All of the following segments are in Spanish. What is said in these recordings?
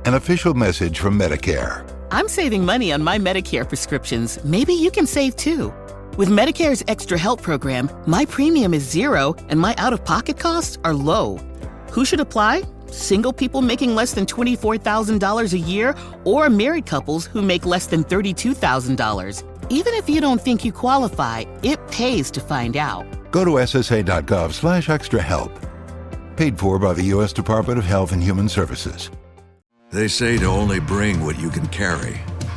An official message from Medicare. I'm saving money on my Medicare prescriptions. Maybe you can save too. With Medicare's Extra Help program, my premium is zero and my out-of-pocket costs are low. Who should apply? Single people making less than $24,000 a year or married couples who make less than $32,000. Even if you don't think you qualify, it pays to find out. Go to ssa.gov/extrahelp. Paid for by the U.S. Department of Health and Human Services. They say to only bring what you can carry.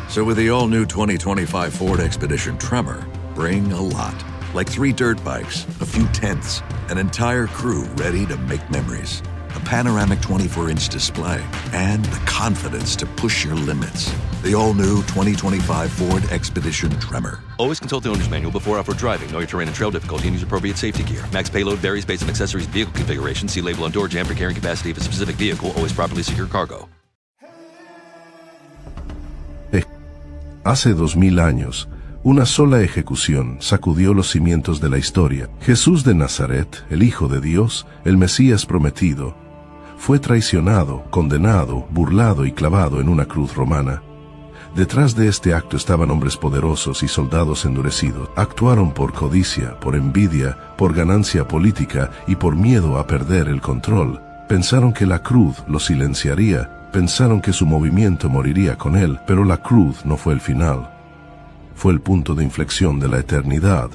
So with the all-new 2025 Ford Expedition Tremor, bring a lot. Like 3 dirt bikes, a few tents, an entire crew ready to make memories. A panoramic 24-inch display, and the confidence to push your limits. The all-new 2025 Ford Expedition Tremor. Always consult the owner's manual before off-road driving. Know your terrain and trail difficulty and use appropriate safety gear. Max payload varies based on accessories and vehicle configuration. See label on door jamb for carrying capacity of a specific vehicle. Always properly secure cargo. Hace 2000 años, una sola ejecución sacudió los cimientos de la historia. Jesús de Nazaret, el Hijo de Dios, el Mesías prometido, fue traicionado, condenado, burlado y clavado en una cruz romana. Detrás de este acto estaban hombres poderosos y soldados endurecidos. Actuaron por codicia, por envidia, por ganancia política y por miedo a perder el control. Pensaron que la cruz los silenciaría. Pensaron que su movimiento moriría con él, pero la cruz no fue el final. Fue el punto de inflexión de la eternidad.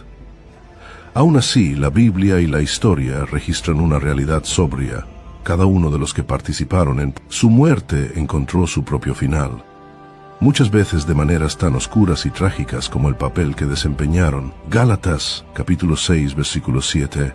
Aún así, la Biblia y la historia registran una realidad sobria. Cada uno de los que participaron en su muerte encontró su propio final. Muchas veces de maneras tan oscuras y trágicas como el papel que desempeñaron. Gálatas, capítulo 6, versículo 7.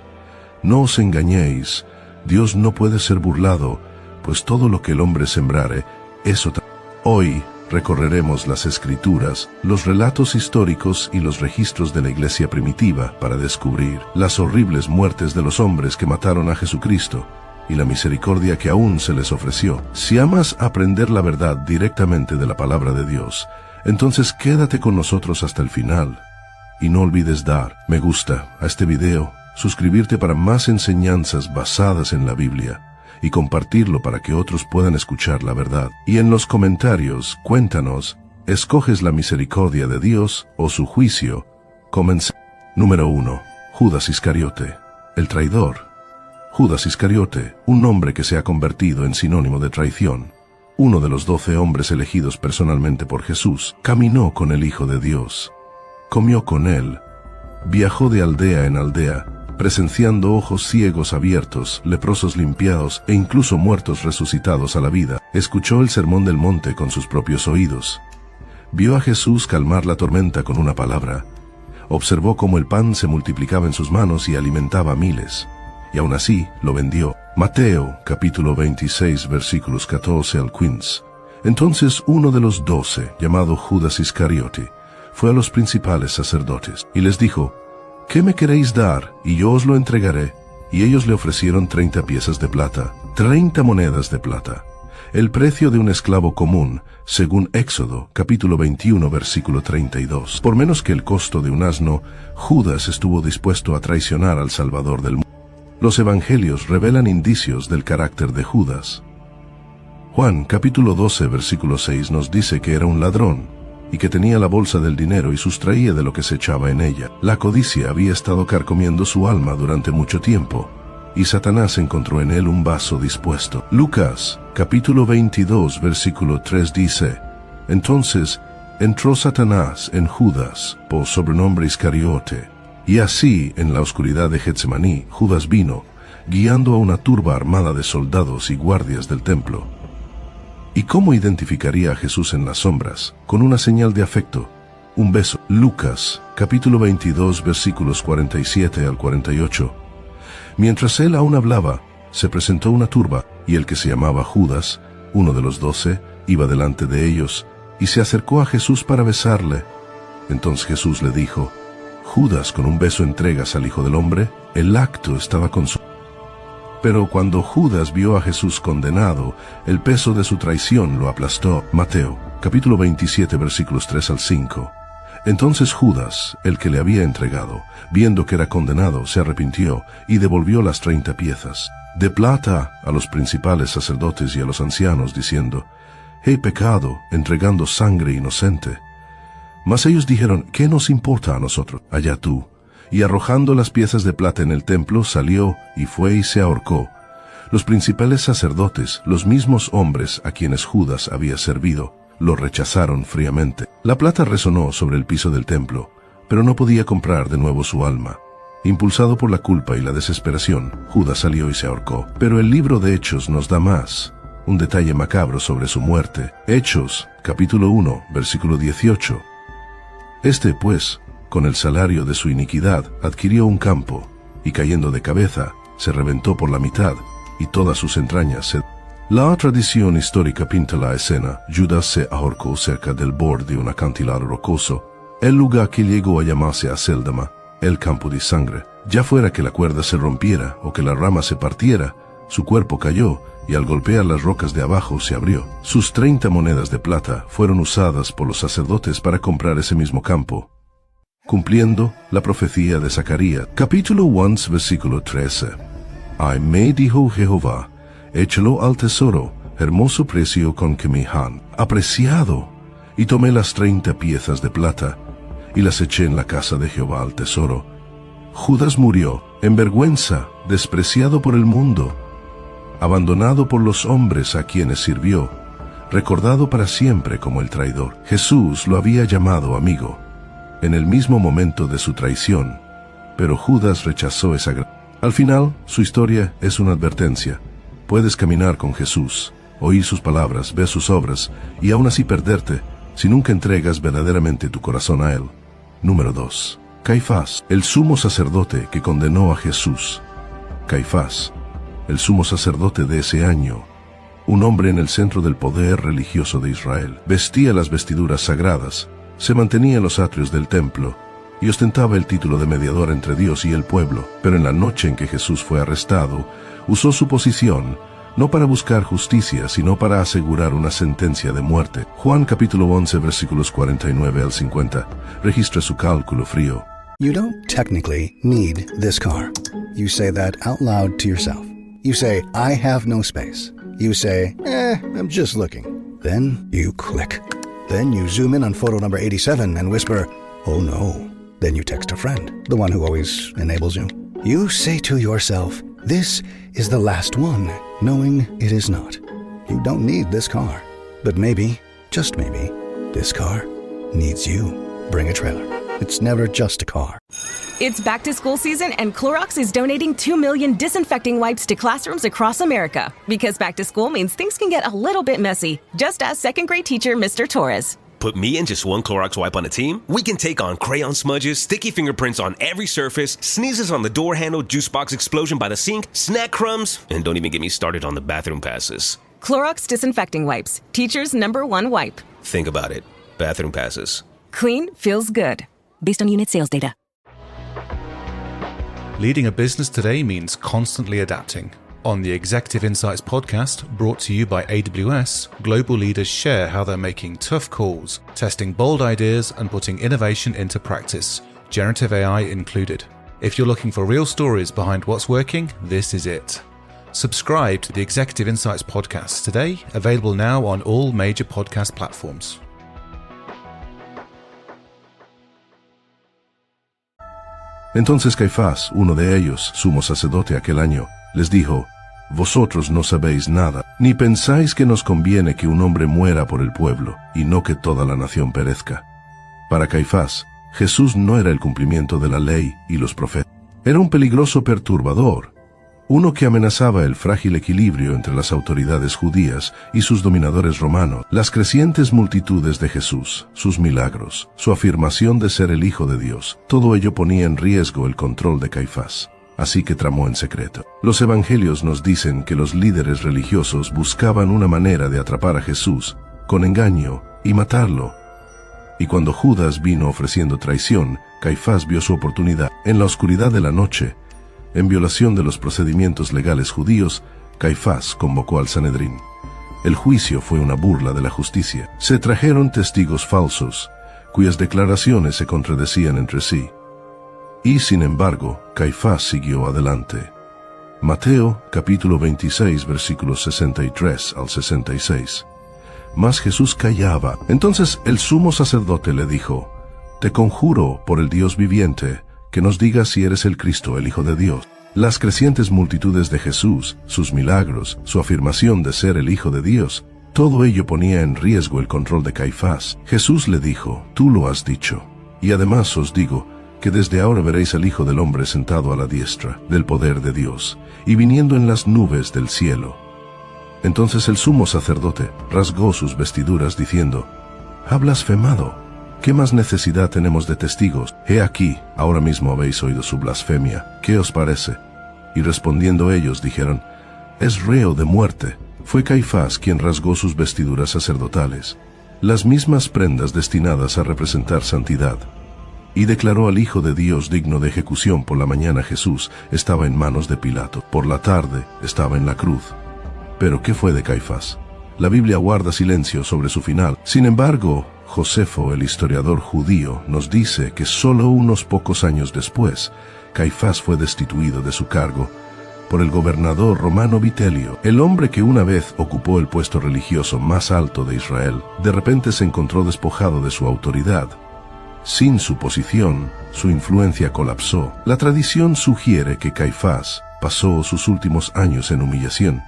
No os engañéis, Dios no puede ser burlado, pues todo lo que el hombre sembrare, eso también. Hoy recorreremos las escrituras, los relatos históricos y los registros de la iglesia primitiva para descubrir las horribles muertes de los hombres que mataron a Jesucristo y la misericordia que aún se les ofreció. Si amas aprender la verdad directamente de la palabra de Dios, entonces quédate con nosotros hasta el final. Y no olvides dar me gusta a este video, suscribirte para más enseñanzas basadas en la Biblia, y compartirlo para que otros puedan escuchar la verdad. Y en los comentarios, cuéntanos, ¿escoges la misericordia de Dios o su juicio? Comencemos. Número 1. Judas Iscariote, el traidor. Judas Iscariote, un nombre que se ha convertido en sinónimo de traición. Uno de los 12 hombres elegidos personalmente por Jesús, caminó con el Hijo de Dios. Comió con él. Viajó de aldea en aldea, presenciando ojos ciegos abiertos, leprosos limpiados e incluso muertos resucitados a la vida. Escuchó el sermón del monte con sus propios oídos. Vio a Jesús calmar la tormenta con una palabra. Observó cómo el pan se multiplicaba en sus manos y alimentaba a miles. Y aún así lo vendió. Mateo, capítulo 26, versículos 14 al 15. Entonces uno de los 12, llamado Judas Iscariote, fue a los principales sacerdotes y les dijo: ¿qué me queréis dar? Y yo os lo entregaré. Y ellos le ofrecieron 30 piezas de plata, 30 monedas de plata, el precio de un esclavo común, según Éxodo, capítulo 21, versículo 32. Por menos que el costo de un asno, Judas estuvo dispuesto a traicionar al Salvador del mundo. Los evangelios revelan indicios del carácter de Judas. Juan, capítulo 12, versículo 6 nos dice que era un ladrón, y que tenía la bolsa del dinero y sustraía de lo que se echaba en ella. La codicia había estado carcomiendo su alma durante mucho tiempo, y Satanás encontró en él un vaso dispuesto. Lucas, capítulo 22, versículo 3 dice: entonces entró Satanás en Judas, por sobrenombre Iscariote, y así, en la oscuridad de Getsemaní, Judas vino, guiando a una turba armada de soldados y guardias del templo. ¿Y cómo identificaría a Jesús en las sombras? Con una señal de afecto, un beso. Lucas, capítulo 22, versículos 47 al 48. Mientras él aún hablaba, se presentó una turba, y el que se llamaba Judas, uno de los 12, iba delante de ellos, y se acercó a Jesús para besarle. Entonces Jesús le dijo: Judas, ¿con un beso entregas al Hijo del Hombre? El acto estaba consumado. Pero cuando Judas vio a Jesús condenado, el peso de su traición lo aplastó. Mateo, capítulo 27, versículos 3 al 5. Entonces Judas, el que le había entregado, viendo que era condenado, se arrepintió y devolvió las 30 piezas de plata a los principales sacerdotes y a los ancianos, diciendo: he pecado entregando sangre inocente. Mas ellos dijeron, ¿qué nos importa a nosotros? Allá tú. Y arrojando las piezas de plata en el templo, salió y fue y se ahorcó. Los principales sacerdotes, los mismos hombres a quienes Judas había servido, lo rechazaron fríamente. La plata resonó sobre el piso del templo, pero no podía comprar de nuevo su alma. Impulsado por la culpa y la desesperación, Judas salió y se ahorcó. Pero el libro de Hechos nos da más, un detalle macabro sobre su muerte. Hechos, capítulo 1, versículo 18. Este, pues, con el salario de su iniquidad, adquirió un campo, y cayendo de cabeza, se reventó por la mitad, y todas sus entrañas se... La tradición histórica pinta la escena. Judas se ahorcó cerca del borde de un acantilado rocoso, el lugar que llegó a llamarse Acéldama, el campo de sangre. Ya fuera que la cuerda se rompiera o que la rama se partiera, su cuerpo cayó y al golpear las rocas de abajo se abrió. Sus 30 monedas de plata fueron usadas por los sacerdotes para comprar ese mismo campo, cumpliendo la profecía de Zacarías. Capítulo 1, versículo 13. Ay, me dijo Jehová, échalo al tesoro, hermoso precio con que me han apreciado. Y tomé las 30 piezas de plata, y las eché en la casa de Jehová al tesoro. Judas murió, en vergüenza, despreciado por el mundo, abandonado por los hombres a quienes sirvió, recordado para siempre como el traidor. Jesús lo había llamado amigo, en el mismo momento de su traición, pero Judas rechazó esa gracia. Al final, su historia es una advertencia. Puedes caminar con Jesús, oír sus palabras, ver sus obras, y aún así perderte, si nunca entregas verdaderamente tu corazón a Él. Número 2. Caifás, el sumo sacerdote que condenó a Jesús. Caifás, el sumo sacerdote de ese año, un hombre en el centro del poder religioso de Israel, vestía las vestiduras sagradas, se mantenía en los atrios del templo, y ostentaba el título de mediador entre Dios y el pueblo. Pero en la noche en que Jesús fue arrestado, usó su posición no para buscar justicia, sino para asegurar una sentencia de muerte. Juan capítulo 11 versículos 49 al 50 registra su cálculo frío. You don't technically need this car. You say that out loud to yourself. You say, I have no space. You say, I'm just looking. Then you click. Then you zoom in on photo number 87 and whisper, oh no. Then you text a friend, the one who always enables you. You say to yourself, this is the last one, knowing it is not. You don't need this car. But maybe, just maybe, this car needs you. Bring a trailer. It's never just a car. It's back to school season and Clorox is donating 2 million disinfecting wipes to classrooms across America. Because back to school means things can get a little bit messy. Just ask second grade teacher Mr. Torres. Put me and just one Clorox wipe on a team? We can take on crayon smudges, sticky fingerprints on every surface, sneezes on the door handle, juice box explosion by the sink, snack crumbs, and don't even get me started on the bathroom passes. Clorox disinfecting wipes. Teacher's #1 wipe. Think about it. Bathroom passes. Clean feels good. Based on unit sales data. Leading a business today means constantly adapting. On the Executive Insights podcast, brought to you by AWS, global leaders share how they're making tough calls, testing bold ideas, and putting innovation into practice, generative AI included. If you're looking for real stories behind what's working, this is it. Subscribe to the Executive Insights podcast today, available now on all major podcast platforms. Entonces Caifás, uno de ellos, sumo sacerdote aquel año, les dijo, vosotros no sabéis nada, ni pensáis que nos conviene que un hombre muera por el pueblo, y no que toda la nación perezca. Para Caifás, Jesús no era el cumplimiento de la ley y los profetas. Era un peligroso perturbador, uno que amenazaba el frágil equilibrio entre las autoridades judías y sus dominadores romanos. Las crecientes multitudes de Jesús, sus milagros, su afirmación de ser el Hijo de Dios, todo ello ponía en riesgo el control de Caifás. Así que tramó en secreto. Los evangelios nos dicen que los líderes religiosos buscaban una manera de atrapar a Jesús con engaño y matarlo. Y cuando Judas vino ofreciendo traición, Caifás vio su oportunidad. En la oscuridad de la noche, en violación de los procedimientos legales judíos, Caifás convocó al Sanedrín. El juicio fue una burla de la justicia. Se trajeron testigos falsos, cuyas declaraciones se contradecían entre sí. Y sin embargo, Caifás siguió adelante. Mateo capítulo 26 versículos 63 al 66. Mas Jesús callaba. Entonces el sumo sacerdote le dijo: Te conjuro por el Dios viviente, que nos digas si eres el Cristo, el Hijo de Dios. Las crecientes multitudes de Jesús, sus milagros, su afirmación de ser el Hijo de Dios, todo ello ponía en riesgo el control de Caifás. Jesús le dijo: Tú lo has dicho. Y además os digo que desde ahora veréis al Hijo del Hombre sentado a la diestra del poder de Dios, y viniendo en las nubes del cielo. Entonces el sumo sacerdote rasgó sus vestiduras diciendo: Ha blasfemado. ¿Qué más necesidad tenemos de testigos? He aquí, ahora mismo habéis oído su blasfemia. ¿Qué os parece? Y respondiendo ellos dijeron: Es reo de muerte. Fue Caifás quien rasgó sus vestiduras sacerdotales, las mismas prendas destinadas a representar santidad, y declaró al Hijo de Dios digno de ejecución. Por la mañana Jesús estaba en manos de Pilato, por la tarde estaba en la cruz. Pero ¿qué fue de Caifás? La Biblia guarda silencio sobre su final. Sin embargo, Josefo, el historiador judío, nos dice que solo unos pocos años después, Caifás fue destituido de su cargo por el gobernador romano Vitelio. El hombre que una vez ocupó el puesto religioso más alto de Israel, de repente se encontró despojado de su autoridad. Sin su posición, su influencia colapsó. La tradición sugiere que Caifás pasó sus últimos años en humillación.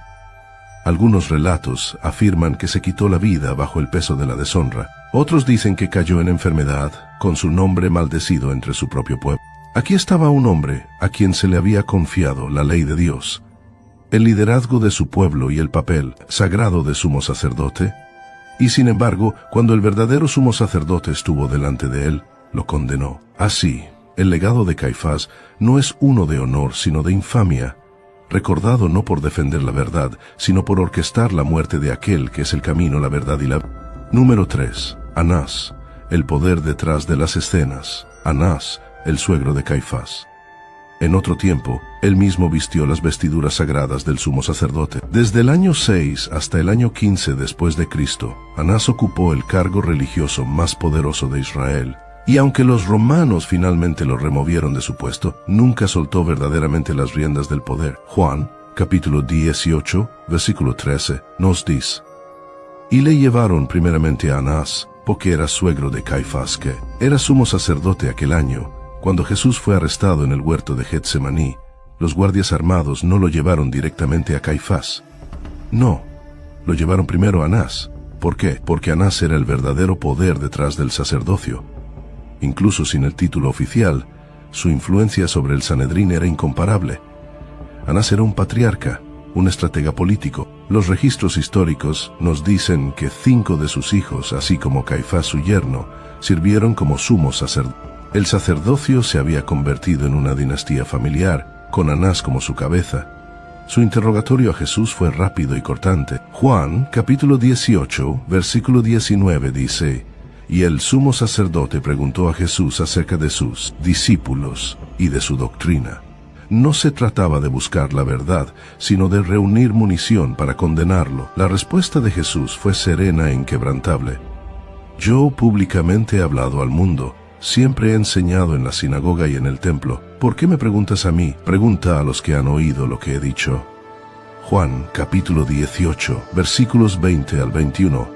Algunos relatos afirman que se quitó la vida bajo el peso de la deshonra. Otros dicen que cayó en enfermedad, con su nombre maldecido entre su propio pueblo. Aquí estaba un hombre a quien se le había confiado la ley de Dios, el liderazgo de su pueblo y el papel sagrado de sumo sacerdote, y sin embargo, cuando el verdadero sumo sacerdote estuvo delante de él, lo condenó. Así, el legado de Caifás no es uno de honor, sino de infamia, recordado no por defender la verdad, sino por orquestar la muerte de aquel que es el camino, la verdad y la... Número 3. Anás, el poder detrás de las escenas. Anás, el suegro de Caifás. En otro tiempo, él mismo vistió las vestiduras sagradas del sumo sacerdote. Desde el año 6 hasta el año 15 después de Cristo, Anás ocupó el cargo religioso más poderoso de Israel. Y aunque los romanos finalmente lo removieron de su puesto, nunca soltó verdaderamente las riendas del poder. Juan, capítulo 18, versículo 13, nos dice: Y le llevaron primeramente a Anás, porque era suegro de Caifás, que era sumo sacerdote aquel año. Cuando Jesús fue arrestado en el huerto de Getsemaní, los guardias armados no lo llevaron directamente a Caifás. No, lo llevaron primero a Anás. ¿Por qué? Porque Anás era el verdadero poder detrás del sacerdocio. Incluso sin el título oficial, su influencia sobre el Sanedrín era incomparable. Anás era un patriarca, un estratega político. Los registros históricos nos dicen que 5 de sus hijos, así como Caifás su yerno, sirvieron como sumos sacerdotes. El sacerdocio se había convertido en una dinastía familiar, con Anás como su cabeza. Su interrogatorio a Jesús fue rápido y cortante. Juan, capítulo 18, versículo 19 dice: Y el sumo sacerdote preguntó a Jesús acerca de sus discípulos y de su doctrina. No se trataba de buscar la verdad, sino de reunir munición para condenarlo. La respuesta de Jesús fue serena e inquebrantable. Yo públicamente he hablado al mundo. Siempre he enseñado en la sinagoga y en el templo. ¿Por qué me preguntas a mí? Pregunta a los que han oído lo que he dicho. Juan, capítulo 18, versículos 20 al 21.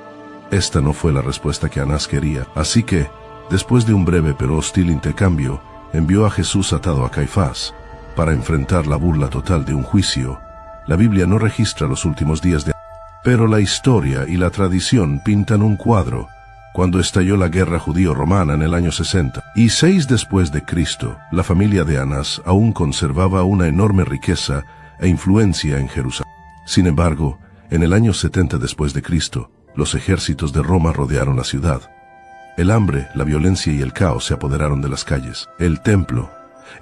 Esta no fue la respuesta que Anás quería. Así que, después de un breve pero hostil intercambio, envió a Jesús atado a Caifás, para enfrentar la burla total de un juicio. La Biblia no registra los últimos días de Anás, pero la historia y la tradición pintan un cuadro. Cuando estalló la guerra judío-romana en el año 60 y 6 después de Cristo, la familia de Anás aún conservaba una enorme riqueza e influencia en Jerusalén. Sin embargo, en el año 70 después de Cristo, los ejércitos de Roma rodearon la ciudad. El hambre, la violencia y el caos se apoderaron de las calles. El templo,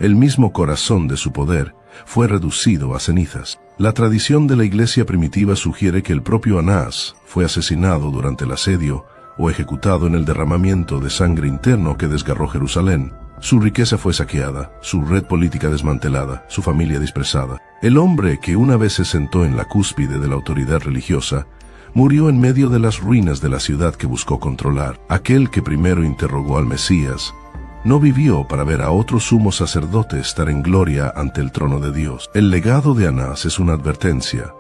el mismo corazón de su poder, fue reducido a cenizas. La tradición de la iglesia primitiva sugiere que el propio Anás fue asesinado durante el asedio o ejecutado en el derramamiento de sangre interno que desgarró Jerusalén. Su riqueza fue saqueada, su red política desmantelada, su familia dispersada. El hombre que una vez se sentó en la cúspide de la autoridad religiosa, murió en medio de las ruinas de la ciudad que buscó controlar. Aquel que primero interrogó al Mesías, no vivió para ver a otro sumo sacerdote estar en gloria ante el trono de Dios. El legado de Anás es una advertencia.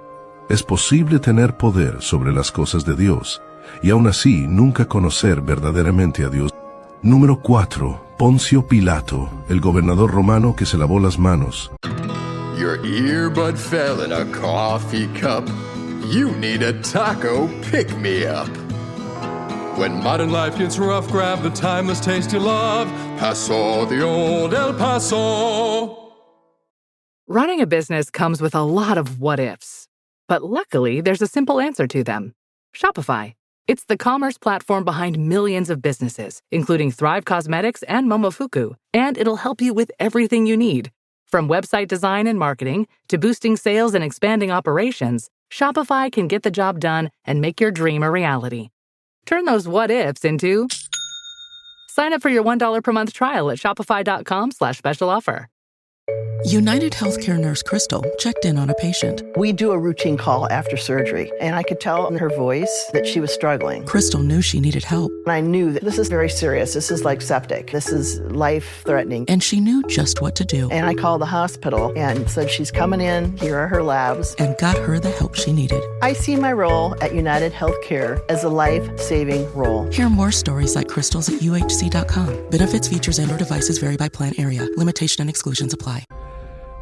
Es posible tener poder sobre las cosas de Dios y aún así nunca conocer verdaderamente a Dios. Número 4. Poncio Pilato, el gobernador romano que se lavó las manos. Your earbud fell in a coffee cup. You need a taco pick-me-up. When modern life gets rough, grab the timeless taste you love. Paso the old El Paso. Running a business comes with a lot of what-ifs. But luckily, there's a simple answer to them. Shopify. It's the commerce platform behind millions of businesses, including Thrive Cosmetics and Momofuku. And it'll help you with everything you need. From website design and marketing to boosting sales and expanding operations, Shopify can get the job done and make your dream a reality. Turn those what-ifs into... Sign up for your $1 per month trial at shopify.com/special offer. United Healthcare nurse Crystal checked in on a patient. We do a routine call after surgery, and I could tell in her voice that she was struggling. Crystal knew she needed help. I knew that this is very serious. This is like septic. This is life-threatening. And she knew just what to do. And I called the hospital and said, she's coming in, here are her labs. And got her the help she needed. I see my role at United Healthcare as a life-saving role. Hear more stories like Crystal's at uhc.com. Benefits, features, and/or devices vary by plan area. Limitation and exclusions apply.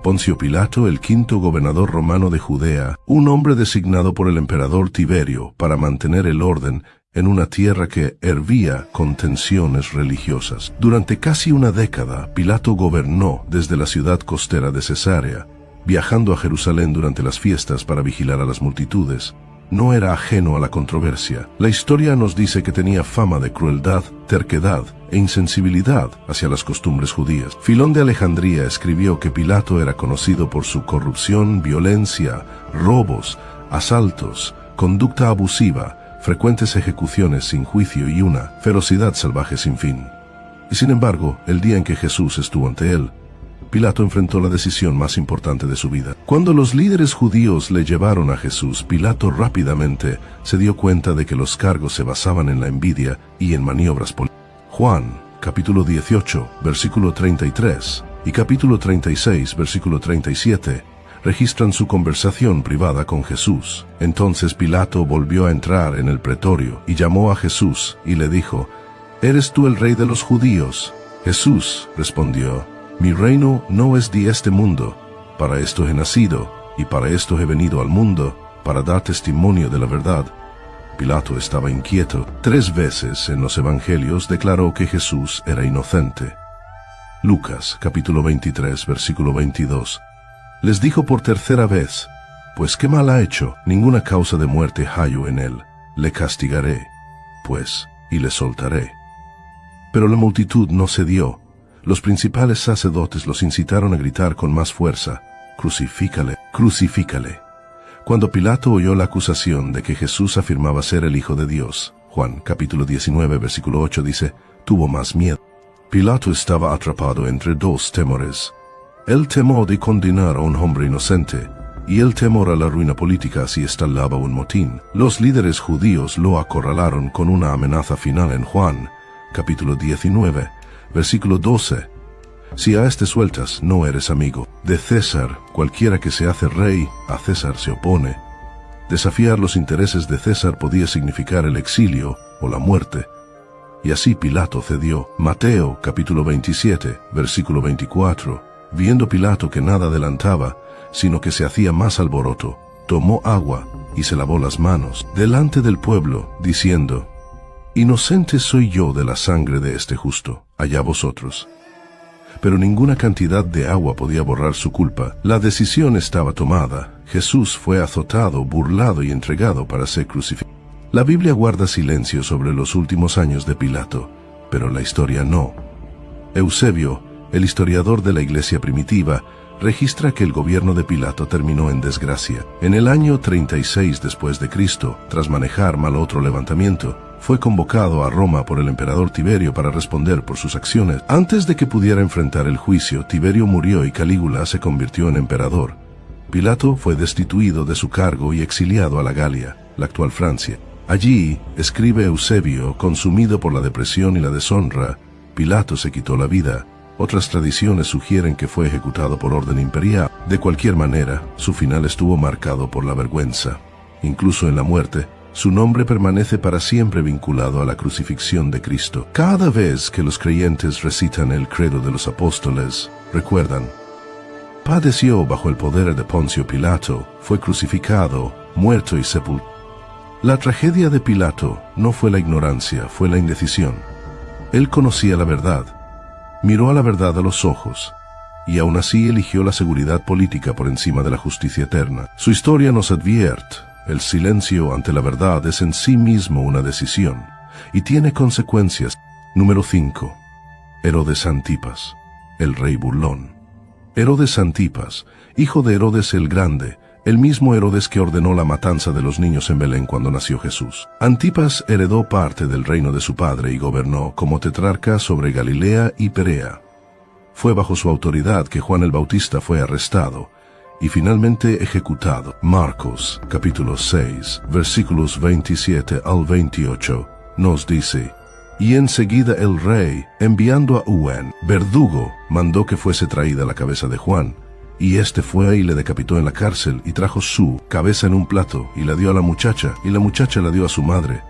Poncio Pilato, el quinto gobernador romano de Judea, un hombre designado por el emperador Tiberio para mantener el orden en una tierra que hervía con tensiones religiosas. Durante casi una década, Pilato gobernó desde la ciudad costera de Cesarea, viajando a Jerusalén durante las fiestas para vigilar a las multitudes. No era ajeno a la controversia. La historia nos dice que tenía fama de crueldad, terquedad e insensibilidad hacia las costumbres judías. Filón de Alejandría escribió que Pilato era conocido por su corrupción, violencia, robos, asaltos, conducta abusiva, frecuentes ejecuciones sin juicio y una ferocidad salvaje sin fin. Y sin embargo, el día en que Jesús estuvo ante él, Pilato enfrentó la decisión más importante de su vida. Cuando los líderes judíos le llevaron a Jesús, Pilato rápidamente se dio cuenta de que los cargos se basaban en la envidia y en maniobras políticas. Juan, capítulo 18, versículo 33, y capítulo 36, versículo 37, registran su conversación privada con Jesús. Entonces Pilato volvió a entrar en el pretorio y llamó a Jesús y le dijo, ¿eres tú el rey de los judíos? Jesús respondió, mi reino no es de este mundo. Para esto he nacido, y para esto he venido al mundo, para dar testimonio de la verdad. Pilato estaba inquieto. 3 veces en los evangelios declaró que Jesús era inocente. Lucas, capítulo 23, versículo 22. Les dijo por tercera vez, pues qué mal ha hecho, ninguna causa de muerte hallo en él. Le castigaré, pues, y le soltaré. Pero la multitud no cedió. Los principales sacerdotes los incitaron a gritar con más fuerza, «Crucifícale, crucifícale». Cuando Pilato oyó la acusación de que Jesús afirmaba ser el Hijo de Dios, Juan capítulo 19, versículo 8 dice, tuvo más miedo. Pilato estaba atrapado entre 2 temores. El temor de condenar a un hombre inocente, y el temor a la ruina política si estallaba un motín. Los líderes judíos lo acorralaron con una amenaza final en Juan capítulo 19, versículo 12. Si a este sueltas, no eres amigo de César. Cualquiera que se hace rey, a César se opone. Desafiar los intereses de César podía significar el exilio o la muerte. Y así Pilato cedió. Mateo, capítulo 27, versículo 24. Viendo Pilato que nada adelantaba, sino que se hacía más alboroto, tomó agua y se lavó las manos delante del pueblo, diciendo, inocente soy yo de la sangre de este justo, allá vosotros. Pero ninguna cantidad de agua podía borrar su culpa. La decisión estaba tomada. Jesús fue azotado, burlado y entregado para ser crucificado. La Biblia guarda silencio sobre los últimos años de Pilato, pero la historia no. Eusebio, el historiador de la iglesia primitiva, registra que el gobierno de Pilato terminó en desgracia. En el año 36 después de Cristo, tras manejar mal otro levantamiento, fue convocado a Roma por el emperador Tiberio para responder por sus acciones. Antes de que pudiera enfrentar el juicio, Tiberio murió y Calígula se convirtió en emperador. Pilato fue destituido de su cargo y exiliado a la Galia, la actual Francia. Allí, escribe Eusebio, consumido por la depresión y la deshonra, Pilato se quitó la vida. Otras tradiciones sugieren que fue ejecutado por orden imperial. De cualquier manera, su final estuvo marcado por la vergüenza. Incluso en la muerte, Su nombre permanece para siempre vinculado a la crucifixión de Cristo. Cada vez que los creyentes recitan el credo de los apóstoles, recuerdan: padeció bajo el poder de Poncio Pilato, fue crucificado, muerto y sepultado. La tragedia de Pilato no fue la ignorancia, fue la indecisión. Él conocía la verdad, miró a la verdad a los ojos, y aún así eligió la seguridad política por encima de la justicia eterna. Su historia nos advierte: el silencio ante la verdad es en sí mismo una decisión, y tiene consecuencias. Número 5. Herodes Antipas, el rey burlón. Herodes Antipas, hijo de Herodes el Grande, el mismo Herodes que ordenó la matanza de los niños en Belén cuando nació Jesús. Antipas heredó parte del reino de su padre y gobernó como tetrarca sobre Galilea y Perea. Fue bajo su autoridad que Juan el Bautista fue arrestado y finalmente ejecutado. Marcos, capítulo 6, versículos 27 al 28, nos dice: y enseguida el rey, enviando a un verdugo, mandó que fuese traída la cabeza de Juan. Y éste fue y le decapitó en la cárcel, y trajo su cabeza en un plato, y la dio a la muchacha, y la muchacha la dio a su madre.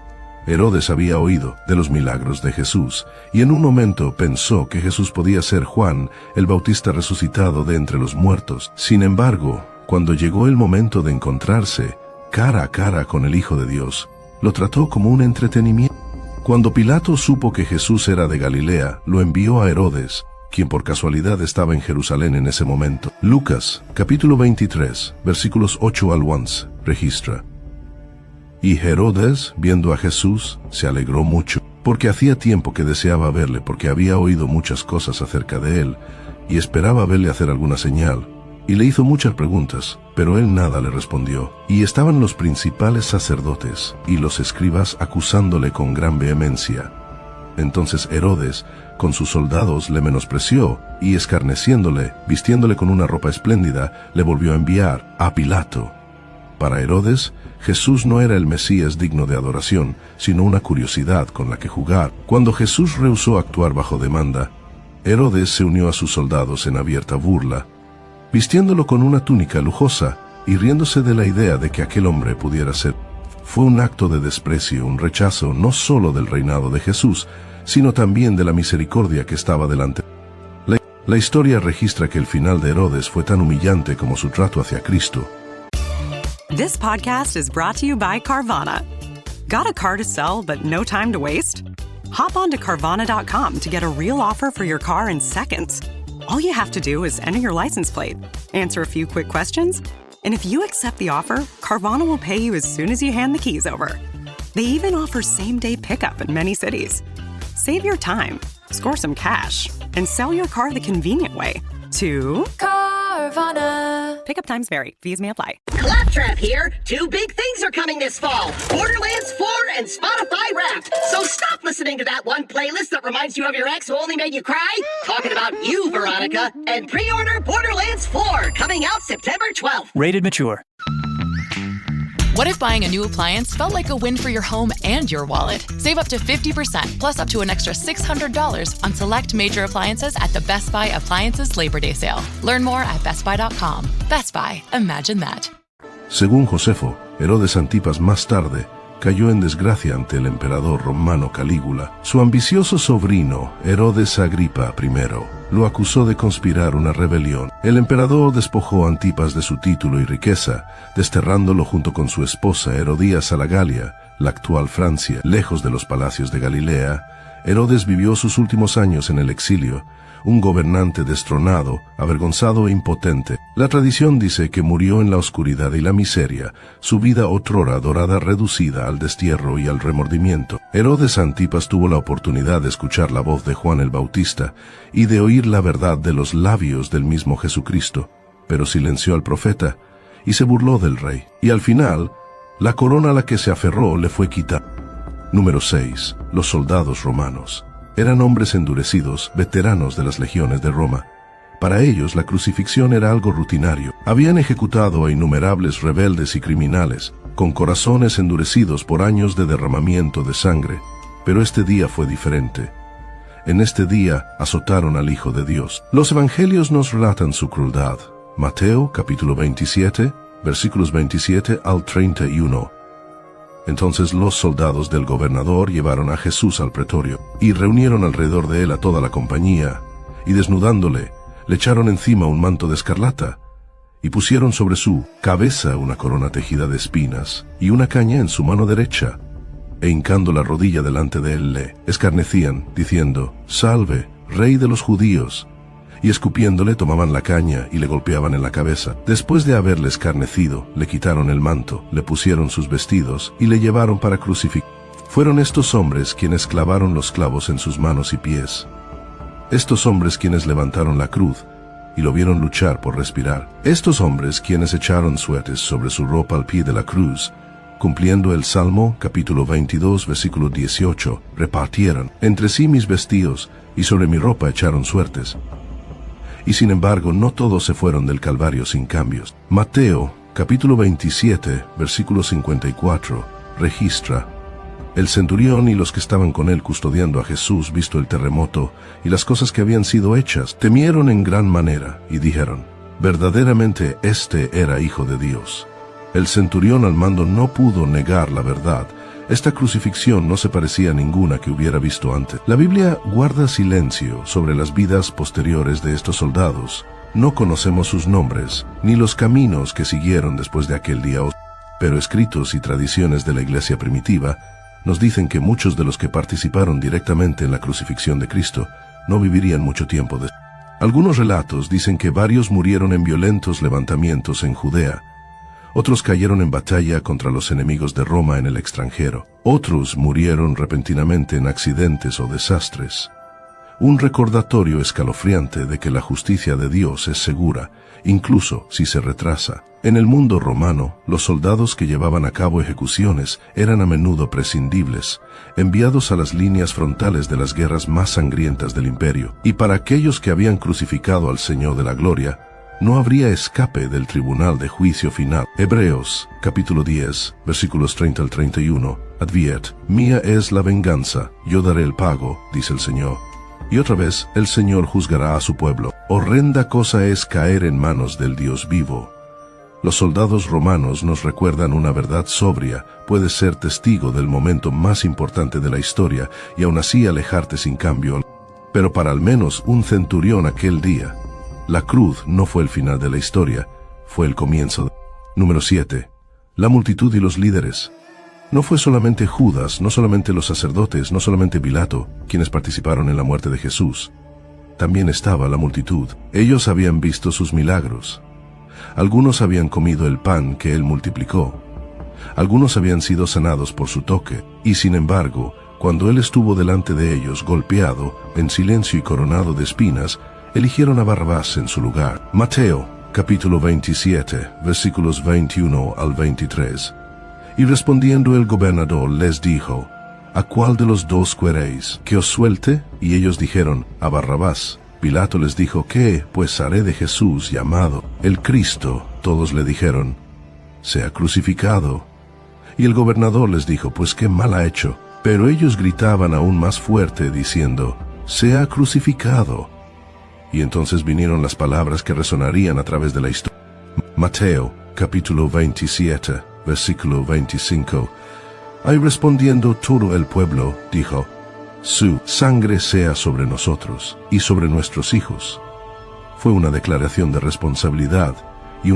Herodes había oído de los milagros de Jesús, y en un momento pensó que Jesús podía ser Juan, el Bautista resucitado de entre los muertos. Sin embargo, cuando llegó el momento de encontrarse cara a cara con el Hijo de Dios, lo trató como un entretenimiento. Cuando Pilato supo que Jesús era de Galilea, lo envió a Herodes, quien por casualidad estaba en Jerusalén en ese momento. Lucas, capítulo 23, versículos 8 al 11, registra: y Herodes, viendo a Jesús, se alegró mucho, porque hacía tiempo que deseaba verle, porque había oído muchas cosas acerca de él, y esperaba verle hacer alguna señal. Y le hizo muchas preguntas, pero él nada le respondió. Y estaban los principales sacerdotes y los escribas acusándole con gran vehemencia. Entonces Herodes, con sus soldados, le menospreció, y escarneciéndole, vistiéndole con una ropa espléndida, le volvió a enviar a Pilato. Para Herodes, Jesús no era el Mesías digno de adoración, sino una curiosidad con la que jugar. Cuando Jesús rehusó actuar bajo demanda, Herodes se unió a sus soldados en abierta burla, vistiéndolo con una túnica lujosa y riéndose de la idea de que aquel hombre pudiera ser. Fue un acto de desprecio, un rechazo no solo del reinado de Jesús, sino también de la misericordia que estaba delante. La historia registra que el final de Herodes fue tan humillante como su trato hacia Cristo. This podcast is brought to you by Carvana. Got a car to sell but no time to waste? Hop on to Carvana.com to get a real offer for your car in seconds. All you have to do is enter your license plate, answer a few quick questions, and if you accept the offer, Carvana will pay you as soon as you hand the keys over. They even offer same-day pickup in many cities. Save your time, score some cash, and sell your car the convenient way to Carvana. Pickup times vary. Fees may apply. Claptrap here. 2 big things are coming this fall: Borderlands 4 and Spotify Wrapped. So stop listening to that one playlist that reminds you of your ex who only made you cry. Talking about you, Veronica. And pre-order Borderlands 4, coming out September 12th. Rated mature. What if buying a new appliance felt like a win for your home and your wallet? Save up to 50%, plus up to an extra $600 on select major appliances at the Best Buy Appliances Labor Day Sale. Learn more at bestbuy.com. Best Buy. Imagine that. Según Josefo, Herodes Antipas más tarde cayó en desgracia ante el emperador romano Calígula. Su ambicioso sobrino, Herodes Agripa I, lo acusó de conspirar una rebelión. El emperador despojó a Antipas de su título y riqueza, desterrándolo junto con su esposa Herodías a la Galia, la actual Francia. Lejos de los palacios de Galilea, Herodes vivió sus últimos años en el exilio, un gobernante destronado, avergonzado e impotente. La tradición dice que murió en la oscuridad y la miseria, su vida otrora dorada reducida al destierro y al remordimiento. Herodes Antipas tuvo la oportunidad de escuchar la voz de Juan el Bautista y de oír la verdad de los labios del mismo Jesucristo, pero silenció al profeta y se burló del rey. Y al final, la corona a la que se aferró le fue quitada. Número 6. Los soldados romanos. Eran hombres endurecidos, veteranos de las legiones de Roma. Para ellos la crucifixión era algo rutinario. Habían ejecutado a innumerables rebeldes y criminales, con corazones endurecidos por años de derramamiento de sangre. Pero este día fue diferente. En este día azotaron al Hijo de Dios. Los evangelios nos relatan su crueldad. Mateo, capítulo 27, versículos 27 al 31. Entonces los soldados del gobernador llevaron a Jesús al pretorio, y reunieron alrededor de él a toda la compañía, y desnudándole, le echaron encima un manto de escarlata, y pusieron sobre su cabeza una corona tejida de espinas, y una caña en su mano derecha, e hincando la rodilla delante de él le escarnecían, diciendo, «Salve, Rey de los judíos», y escupiéndole tomaban la caña y le golpeaban en la cabeza. Después de haberle escarnecido, le quitaron el manto, le pusieron sus vestidos y le llevaron para crucificar. Fueron estos hombres quienes clavaron los clavos en sus manos y pies. Estos hombres quienes levantaron la cruz y lo vieron luchar por respirar. Estos hombres quienes echaron suertes sobre su ropa al pie de la cruz, cumpliendo el Salmo capítulo 22 versículo 18, repartieron entre sí mis vestidos y sobre mi ropa echaron suertes. Y sin embargo, no todos se fueron del Calvario sin cambios. Mateo, capítulo 27, versículo 54, registra: el centurión y los que estaban con él custodiando a Jesús, visto el terremoto y las cosas que habían sido hechas, temieron en gran manera y dijeron: verdaderamente este era Hijo de Dios. El centurión al mando no pudo negar la verdad. Esta crucifixión no se parecía a ninguna que hubiera visto antes. La Biblia guarda silencio sobre las vidas posteriores de estos soldados. No conocemos sus nombres, ni los caminos que siguieron después de aquel día, pero escritos y tradiciones de la iglesia primitiva nos dicen que muchos de los que participaron directamente en la crucifixión de Cristo no vivirían mucho tiempo después. Algunos relatos dicen que varios murieron en violentos levantamientos en Judea. Otros cayeron en batalla contra los enemigos de Roma en el extranjero. Otros murieron repentinamente en accidentes o desastres. Un recordatorio escalofriante de que la justicia de Dios es segura, incluso si se retrasa. En el mundo romano, los soldados que llevaban a cabo ejecuciones eran a menudo prescindibles, enviados a las líneas frontales de las guerras más sangrientas del imperio. Y para aquellos que habían crucificado al Señor de la Gloria, no habría escape del tribunal de juicio final. Hebreos, capítulo 10, versículos 30 al 31, adviert: mía es la venganza, yo daré el pago, dice el Señor. Y otra vez, el Señor juzgará a su pueblo. Horrenda cosa es caer en manos del Dios vivo. Los soldados romanos nos recuerdan una verdad sobria: puedes ser testigo del momento más importante de la historia y aún así alejarte sin cambio. Pero para al menos un centurión aquel día, la cruz no fue el final de la historia, fue el comienzo. Número 7. La multitud y los líderes. No fue solamente Judas, no solamente los sacerdotes, no solamente Pilato, quienes participaron en la muerte de Jesús. También estaba la multitud. Ellos habían visto sus milagros. Algunos habían comido el pan que él multiplicó. Algunos habían sido sanados por su toque. Y sin embargo, cuando él estuvo delante de ellos, golpeado, en silencio y coronado de espinas, eligieron a Barrabás en su lugar. Mateo, capítulo 27, versículos 21 al 23. Y respondiendo el gobernador les dijo: ¿a cuál de los dos queréis que os suelte? Y ellos dijeron: a Barrabás. Pilato les dijo: ¿qué pues haré de Jesús llamado el Cristo? Todos le dijeron: sea crucificado. Y el gobernador les dijo: pues qué mal ha hecho. Pero ellos gritaban aún más fuerte, diciendo: sea crucificado. Y entonces vinieron las palabras que resonarían a través de la historia. Mateo, capítulo 27, versículo 25. Ahí respondiendo todo el pueblo, dijo: su sangre sea sobre nosotros y sobre nuestros hijos. Fue una declaración de responsabilidad y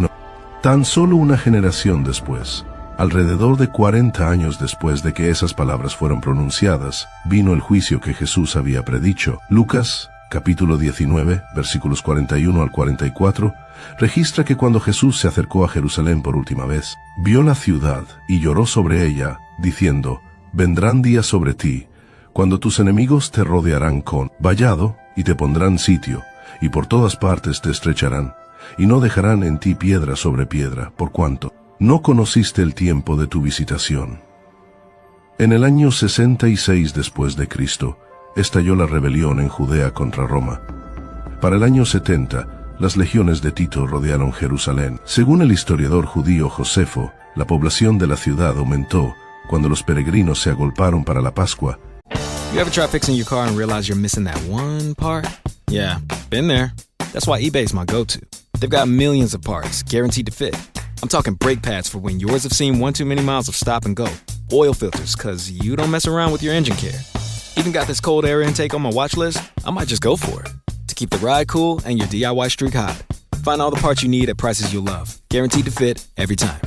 tan solo una generación después, alrededor de 40 años después de que esas palabras fueron pronunciadas, vino el juicio que Jesús había predicho. Lucas, capítulo 19, versículos 41 al 44, registra que cuando Jesús se acercó a Jerusalén por última vez, vio la ciudad y lloró sobre ella, diciendo: vendrán días sobre ti, cuando tus enemigos te rodearán con vallado y te pondrán sitio, y por todas partes te estrecharán, y no dejarán en ti piedra sobre piedra, por cuanto no conociste el tiempo de tu visitación. En el año 66 después de Cristo, estalló la rebelión en Judea contra Roma. Para el año 70, las legiones de Tito rodearon Jerusalén. Según el historiador judío Josefo, la población de la ciudad aumentó cuando los peregrinos se agolparon para la Pascua. You ever try fixing your car and realize you're missing that one part? Yeah, been there. That's why eBay's my go-to. They've got millions of parts, guaranteed to fit. I'm talking brake pads for when yours have seen one too many miles of stop and go. oil filters, cause you don't mess around with your engine care. Even got this cold air intake on my watch list. I might just go for it. To keep the ride cool and your DIY streak hot. Find all the parts you need at prices you'll love. Guaranteed to fit every time.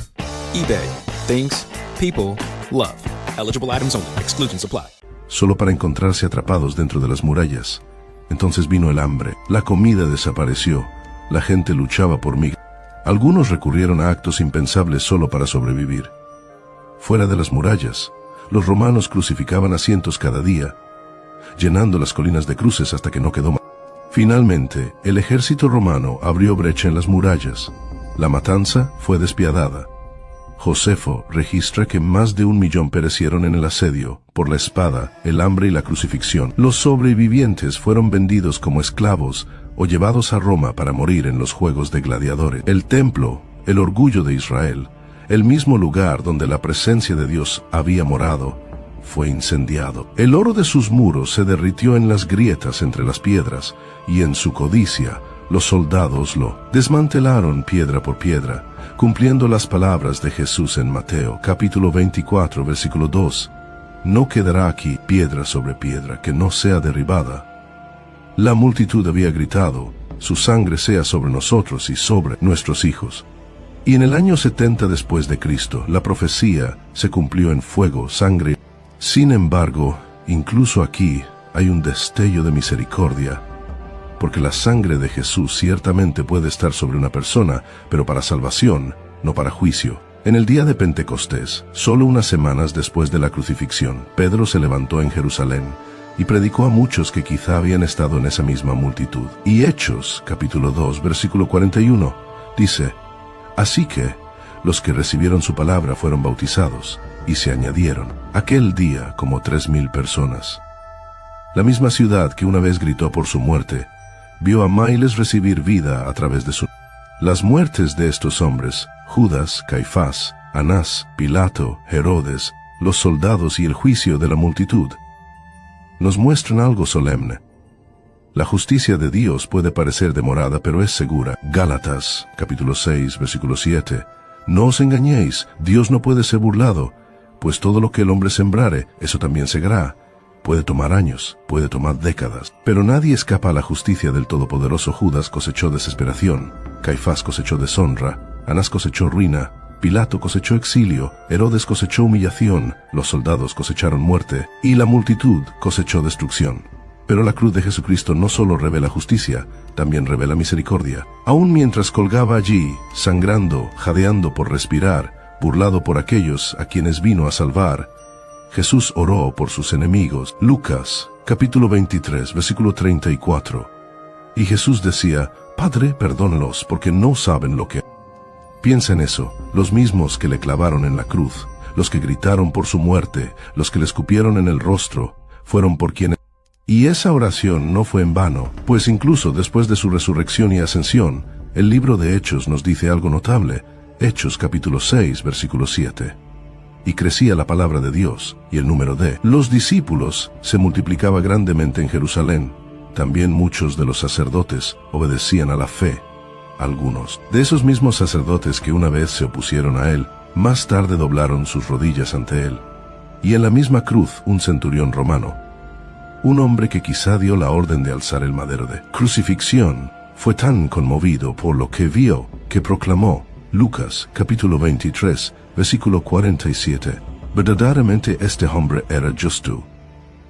eBay. Things. People. Love. Eligible items only. Exclusions apply. Solo para encontrarse atrapados dentro de las murallas. Entonces vino el hambre. La comida desapareció. La gente luchaba por mí. Algunos recurrieron a actos impensables solo para sobrevivir. Fuera de las murallas, los romanos crucificaban a cientos cada día, llenando las colinas de cruces hasta que no quedó más. Finalmente, el ejército romano abrió brecha en las murallas. La matanza fue despiadada. Josefo registra que más de 1 millón perecieron en el asedio, por la espada, el hambre y la crucifixión. Los sobrevivientes fueron vendidos como esclavos o llevados a Roma para morir en los juegos de gladiadores. El templo, el orgullo de Israel, el mismo lugar donde la presencia de Dios había morado, fue incendiado. El oro de sus muros se derritió en las grietas entre las piedras, y en su codicia, los soldados lo desmantelaron piedra por piedra, cumpliendo las palabras de Jesús en Mateo, capítulo 24, versículo 2. No quedará aquí piedra sobre piedra que no sea derribada. La multitud había gritado, su sangre sea sobre nosotros y sobre nuestros hijos. Y en el año 70 después de Cristo, la profecía se cumplió en fuego, sangre. Sin embargo, incluso aquí hay un destello de misericordia, porque la sangre de Jesús ciertamente puede estar sobre una persona, pero para salvación, no para juicio. En el día de Pentecostés, solo unas semanas después de la crucifixión, Pedro se levantó en Jerusalén y predicó a muchos que quizá habían estado en esa misma multitud. Y Hechos, capítulo 2, versículo 41, dice: Así que los que recibieron su palabra fueron bautizados, y se añadieron aquel día como 3,000 personas. La misma ciudad que una vez gritó por su muerte, vio a miles recibir vida a través de su... Las muertes de estos hombres, Judas, Caifás, Anás, Pilato, Herodes, los soldados y el juicio de la multitud, nos muestran algo solemne. La justicia de Dios puede parecer demorada, pero es segura. Gálatas, capítulo 6, versículo 7. No os engañéis, Dios no puede ser burlado, pues todo lo que el hombre sembrare, eso también segará. Puede tomar años, puede tomar décadas, pero nadie escapa a la justicia del Todopoderoso. Judas cosechó desesperación, Caifás cosechó deshonra, Anás cosechó ruina, Pilato cosechó exilio, Herodes cosechó humillación, los soldados cosecharon muerte, y la multitud cosechó destrucción. Pero la cruz de Jesucristo no solo revela justicia, también revela misericordia. Aun mientras colgaba allí, sangrando, jadeando por respirar, burlado por aquellos a quienes vino a salvar, Jesús oró por sus enemigos. Lucas, capítulo 23, versículo 34. Y Jesús decía: Padre, perdónalos, porque no saben lo que... Piensa en eso, los mismos que le clavaron en la cruz, los que gritaron por su muerte, los que le escupieron en el rostro, fueron por quienes... Y esa oración no fue en vano, pues incluso después de su resurrección y ascensión, el libro de Hechos nos dice algo notable. Hechos capítulo 6, versículo 7. Y crecía la palabra de Dios, y el número de los discípulos se multiplicaba grandemente en Jerusalén. También muchos de los sacerdotes obedecían a la fe. Algunos de esos mismos sacerdotes que una vez se opusieron a él, más tarde doblaron sus rodillas ante él. Y en la misma cruz un centurión romano, un hombre que quizá dio la orden de alzar el madero de crucifixión, fue tan conmovido por lo que vio que proclamó, Lucas capítulo 23, versículo 47, verdaderamente este hombre era justo.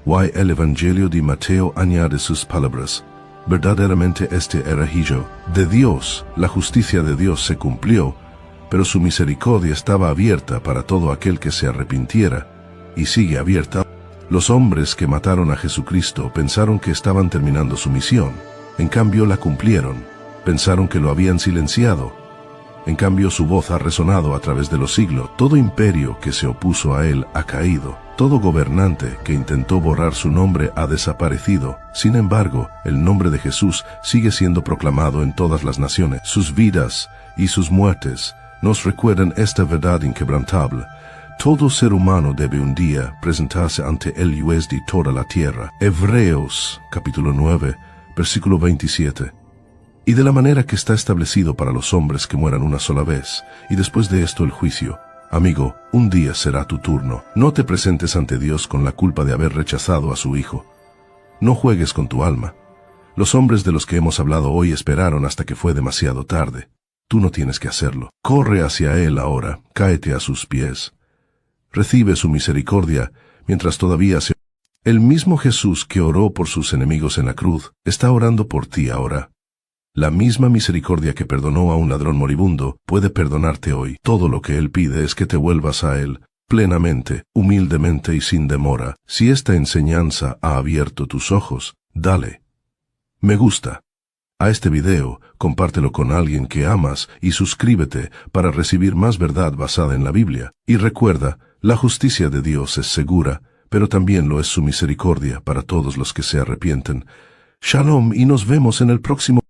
Y el Evangelio de Mateo añade sus palabras, verdaderamente este era hijo de Dios. La justicia de Dios se cumplió, pero su misericordia estaba abierta para todo aquel que se arrepintiera, y sigue abierta. Los hombres que mataron a Jesucristo pensaron que estaban terminando su misión, en cambio la cumplieron. Pensaron que lo habían silenciado, en cambio su voz ha resonado a través de los siglos. Todo imperio que se opuso a él ha caído, todo gobernante que intentó borrar su nombre ha desaparecido. Sin embargo, el nombre de Jesús sigue siendo proclamado en todas las naciones. Sus vidas y sus muertes nos recuerdan esta verdad inquebrantable. Todo ser humano debe un día presentarse ante el juez de toda la tierra. Hebreos, capítulo 9, versículo 27. Y de la manera que está establecido para los hombres que mueran una sola vez, y después de esto el juicio. Amigo, un día será tu turno. No te presentes ante Dios con la culpa de haber rechazado a su Hijo. No juegues con tu alma. Los hombres de los que hemos hablado hoy esperaron hasta que fue demasiado tarde. Tú no tienes que hacerlo. Corre hacia Él ahora, cáete a sus pies. Recibe su misericordia mientras todavía se... El mismo Jesús que oró por sus enemigos en la cruz está orando por ti ahora. La misma misericordia que perdonó a un ladrón moribundo puede perdonarte hoy. Todo lo que Él pide es que te vuelvas a Él, plenamente, humildemente y sin demora. Si esta enseñanza ha abierto tus ojos, dale me gusta a este video, compártelo con alguien que amas y suscríbete para recibir más verdad basada en la Biblia. Y recuerda, la justicia de Dios es segura, pero también lo es su misericordia para todos los que se arrepienten. Shalom y nos vemos en el próximo